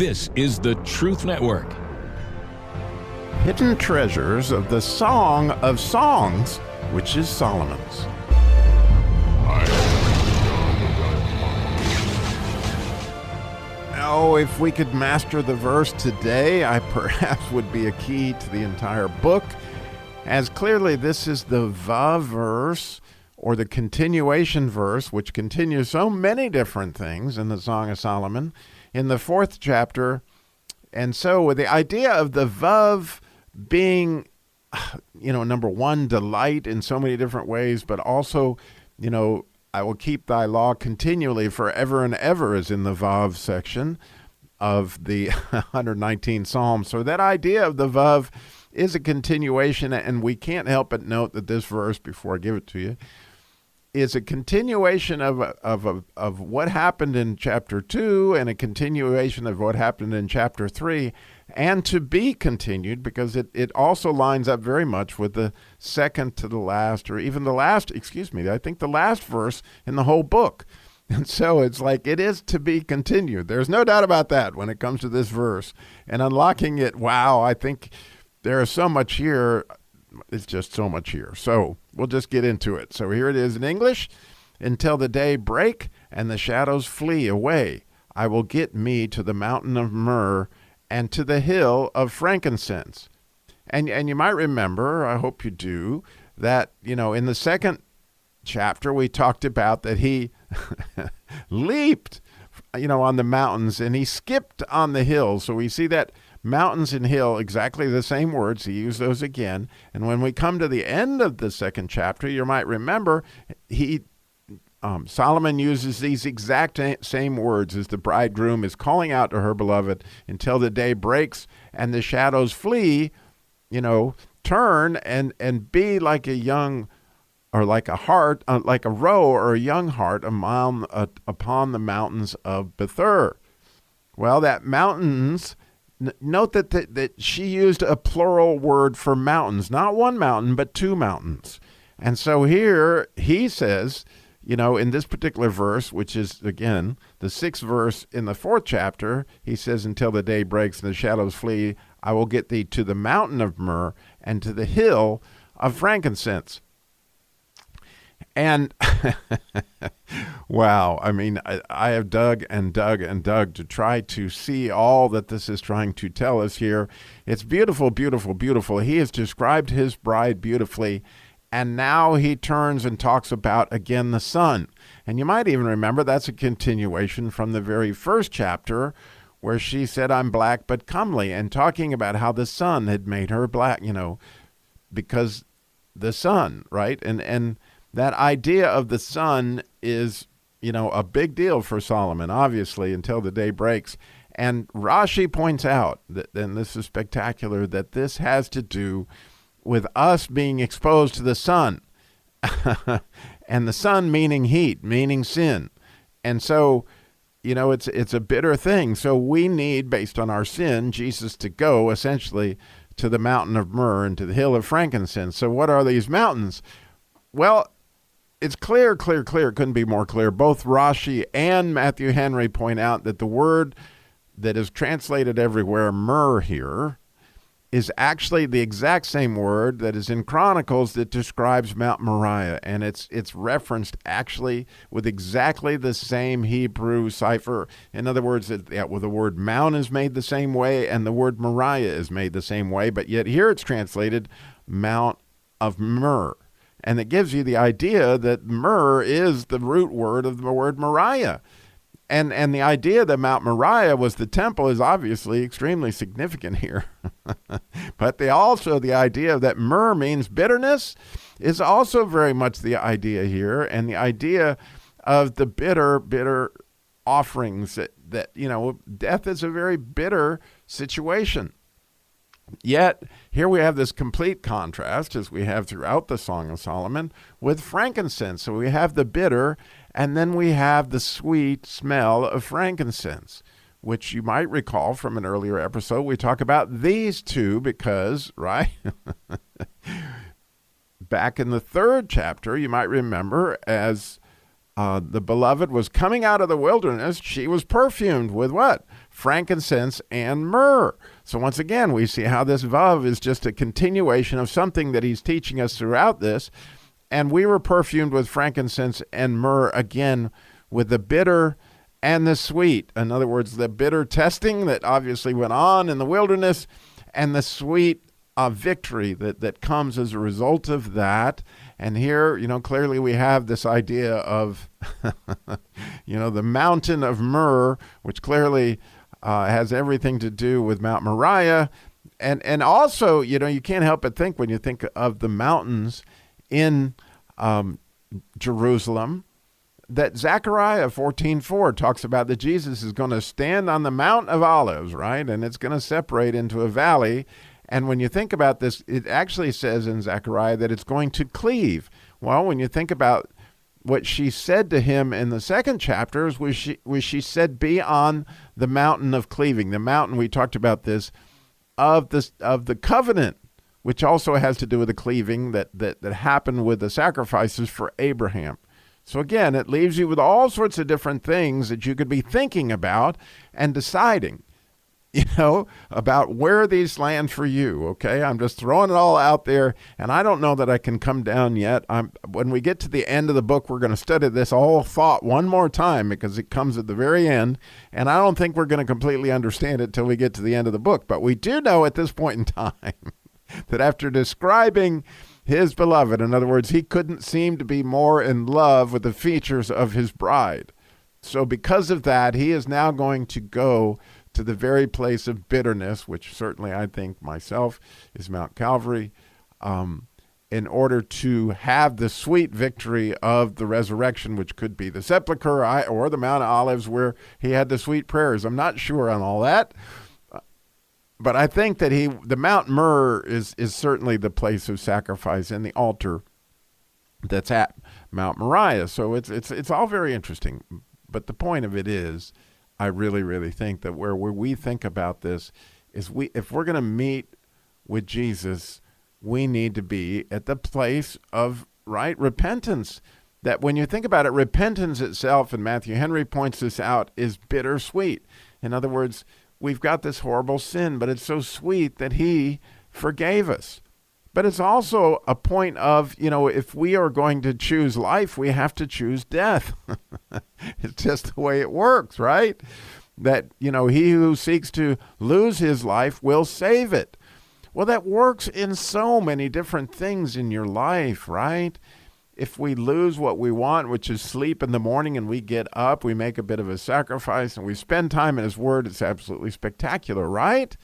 This is the Truth Network. Hidden treasures of the Song of Songs, which is Solomon's. Oh, if we could master the verse today, I perhaps would be a key to the entire book, as clearly this is the Vav verse, or the continuation verse, which continues so many different things in the Song of Solomon in the 4th chapter. And so with the idea of the Vav being, number one, delight in so many different ways, but also, I will keep thy law continually forever and ever is in the Vav section of the 119th Psalm. So that idea of the Vav is a continuation, and we can't help but note that this verse, before I give it to you, is a continuation of what happened in chapter 2 and a continuation of what happened in chapter 3, and to be continued, because it also lines up very much with the second to the last, or even the last, I think the last verse in the whole book. And so it's like it is to be continued. There's no doubt about that when it comes to this verse. And unlocking it, wow, I think there is so much here. It's just so much here. So we'll just get into it. So here it is in English. Until the day break and the shadows flee away, I will get me to the mountain of myrrh and to the hill of frankincense. And you might remember, I hope you do, that, in the 2nd chapter, we talked about that he leaped, on the mountains, and he skipped on the hills. So we see that mountains and hill, exactly the same words. He used those again. And when we come to the end of the 2nd chapter, you might remember Solomon uses these exact same words as the bridegroom is calling out to her beloved until the day breaks and the shadows flee, turn and be like a young, or like a hart, like a roe or a young hart upon the mountains of Bether. Well, that mountains, note that she used a plural word for mountains, not one mountain, but two mountains. And so here he says, in this particular verse, which is, again, the 6th verse in the 4th chapter, he says, until the day breaks and the shadows flee, I will get thee to the mountain of myrrh and to the hill of frankincense. And wow, I have dug and dug and dug to try to see all that this is trying to tell us here. It's beautiful, beautiful, beautiful. He has described his bride beautifully. And now he turns and talks about, again, the sun. And you might even remember that's a continuation from the very 1st chapter where she said, I'm black but comely, and talking about how the sun had made her black, because the sun, right? And that idea of the sun is, a big deal for Solomon, obviously, until the day breaks. And Rashi points out, and this is spectacular, that this has to do with us being exposed to the sun, and the sun meaning heat, meaning sin. And so, it's a bitter thing. So we need, based on our sin, Jesus to go essentially to the mountain of myrrh and to the hill of frankincense. So what are these mountains? Well, it's clear, couldn't be more clear. Both Rashi and Matthew Henry point out that the word that is translated everywhere, myrrh here, is actually the exact same word that is in Chronicles that describes Mount Moriah, and it's referenced actually with exactly the same Hebrew cipher. In other words, the word mount is made the same way, and the word Moriah is made the same way, but yet here it's translated Mount of Myrrh. And it gives you the idea that myrrh is the root word of the word Moriah. And the idea that Mount Moriah was the temple is obviously extremely significant here. But the idea that myrrh means bitterness is also very much the idea here. And the idea of the bitter offerings that death is a very bitter situation. Yet, here we have this complete contrast, as we have throughout the Song of Solomon, with frankincense. So we have the bitter, and then we have the sweet smell of frankincense, which you might recall from an earlier episode. We talk about these two because, right, back in the 3rd chapter, you might remember, as the beloved was coming out of the wilderness, she was perfumed with what? Frankincense and myrrh. So once again, we see how this vav is just a continuation of something that he's teaching us throughout this. And we were perfumed with frankincense and myrrh, again, with the bitter and the sweet. In other words, the bitter testing that obviously went on in the wilderness, and the sweet victory that comes as a result of that. And here, clearly we have this idea of, the mountain of myrrh, which clearly has everything to do with Mount Moriah. And also, you can't help but think, when you think of the mountains in Jerusalem, that Zechariah 14:4 talks about that Jesus is going to stand on the Mount of Olives, right? And it's going to separate into a valley. And when you think about this, it actually says in Zechariah that it's going to cleave. Well, when you think about what she said to him in the second chapter, was she said, be on the mountain of cleaving, the mountain, we talked about this, of the covenant, which also has to do with the cleaving that happened with the sacrifices for Abraham. So again, it leaves you with all sorts of different things that you could be thinking about and deciding, about where these land for you, okay? I'm just throwing it all out there, and I don't know that I can come down yet. When we get to the end of the book, we're going to study this whole thought one more time, because it comes at the very end, and I don't think we're going to completely understand it till we get to the end of the book. But we do know at this point in time that after describing his beloved, in other words, he couldn't seem to be more in love with the features of his bride. So because of that, he is now going to go to the very place of bitterness, which certainly I think myself is Mount Calvary, in order to have the sweet victory of the resurrection, which could be the sepulcher or the Mount of Olives, where he had the sweet prayers. I'm not sure on all that, but I think that the Mount Myrrh is certainly the place of sacrifice, and the altar that's at Mount Moriah. So it's all very interesting. But the point of it is, I really, really think that where we think about this is if we're going to meet with Jesus, we need to be at the place of repentance. That when you think about it, repentance itself, and Matthew Henry points this out, is bittersweet. In other words, we've got this horrible sin, but it's so sweet that he forgave us. But it's also a point of, if we are going to choose life, we have to choose death. It's just the way it works, right? That, he who seeks to lose his life will save it. Well, that works in so many different things in your life, right? If we lose what we want, which is sleep in the morning, and we get up, we make a bit of a sacrifice, and we spend time in his word, it's absolutely spectacular, right?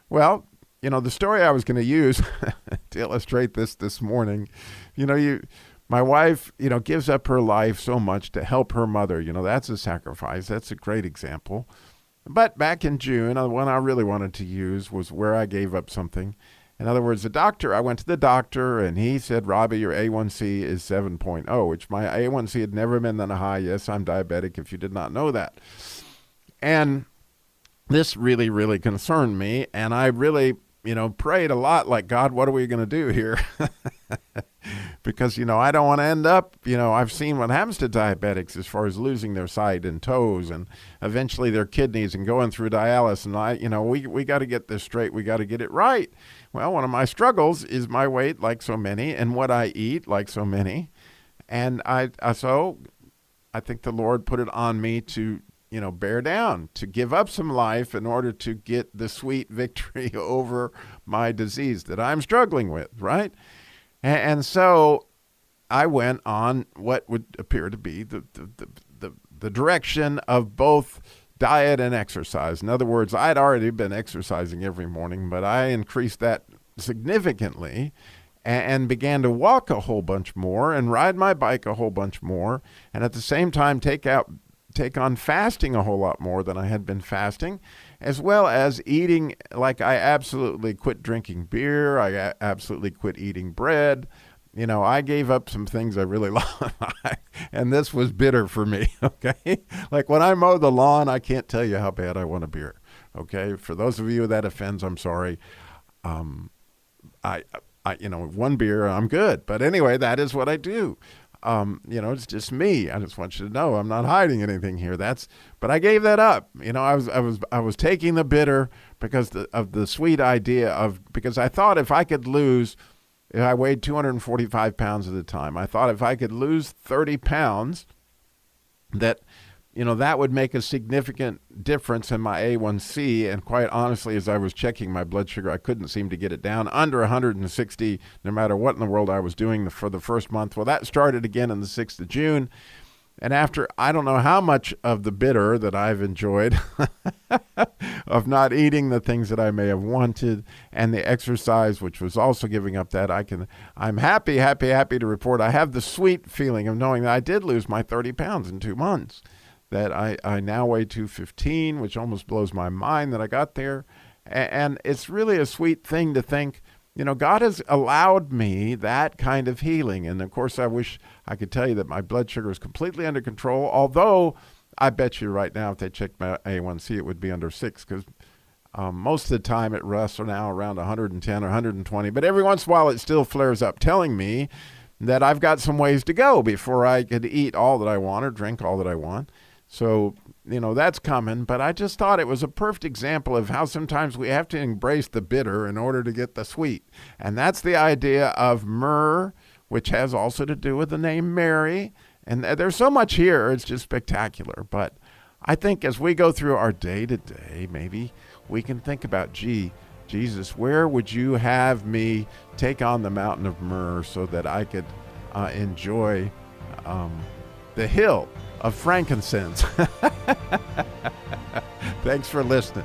Well, the story I was going to use to illustrate this morning, my wife, gives up her life so much to help her mother. That's a sacrifice. That's a great example. But back in June, the one I really wanted to use was where I gave up something. In other words, I went to the doctor, and he said, Robbie, your A1C is 7.0, which my A1C had never been that high. Yes, I'm diabetic, if you did not know that. And this really, really concerned me, and I really prayed a lot, like, God, what are we going to do here? Because, I don't want to end up, I've seen what happens to diabetics as far as losing their sight and toes and eventually their kidneys and going through dialysis. And we got to get this straight. We got to get it right. Well, one of my struggles is my weight, like so many, and what I eat, like so many. And so I think the Lord put it on me to, bear down, to give up some life in order to get the sweet victory over my disease that I'm struggling with, right? And so I went on what would appear to be the direction of both diet and exercise. In other words, I'd already been exercising every morning, but I increased that significantly and began to walk a whole bunch more and ride my bike a whole bunch more, and at the same time take on fasting a whole lot more than I had been fasting, as well as eating. Like, I absolutely quit drinking beer. I absolutely quit eating bread. I gave up some things I really like, and this was bitter for me, okay? Like, when I mow the lawn, I can't tell you how bad I want a beer, okay? For those of you that offends, I'm sorry. I one beer, I'm good. But anyway, that is what I do. it's just me. I just want you to know I'm not hiding anything here. But I gave that up. I was taking the bitter because of the sweet idea because I thought if I weighed 245 pounds at the time, I thought if I could lose 30 pounds, that would make a significant difference in my A1C. And quite honestly, as I was checking my blood sugar, I couldn't seem to get it down under 160, no matter what in the world I was doing for the first month. Well, that started again on the 6th of June. And after, I don't know how much of the bitter that I've enjoyed of not eating the things that I may have wanted, and the exercise, which was also giving up that, I'm happy to report I have the sweet feeling of knowing that I did lose my 30 pounds in 2 months. That I now weigh 215, which almost blows my mind that I got there. And it's really a sweet thing to think, God has allowed me that kind of healing. And of course, I wish I could tell you that my blood sugar is completely under control, although I bet you right now, if they checked my A1C, it would be under 6, because most of the time it rests now around 110 or 120. But every once in a while, it still flares up, telling me that I've got some ways to go before I could eat all that I want or drink all that I want. So, that's coming, but I just thought it was a perfect example of how sometimes we have to embrace the bitter in order to get the sweet. And that's the idea of myrrh, which has also to do with the name Mary. And there's so much here, it's just spectacular. But I think as we go through our day-to-day, maybe we can think about, Jesus, where would you have me take on the mountain of myrrh so that I could enjoy the hill of frankincense? Thanks for listening.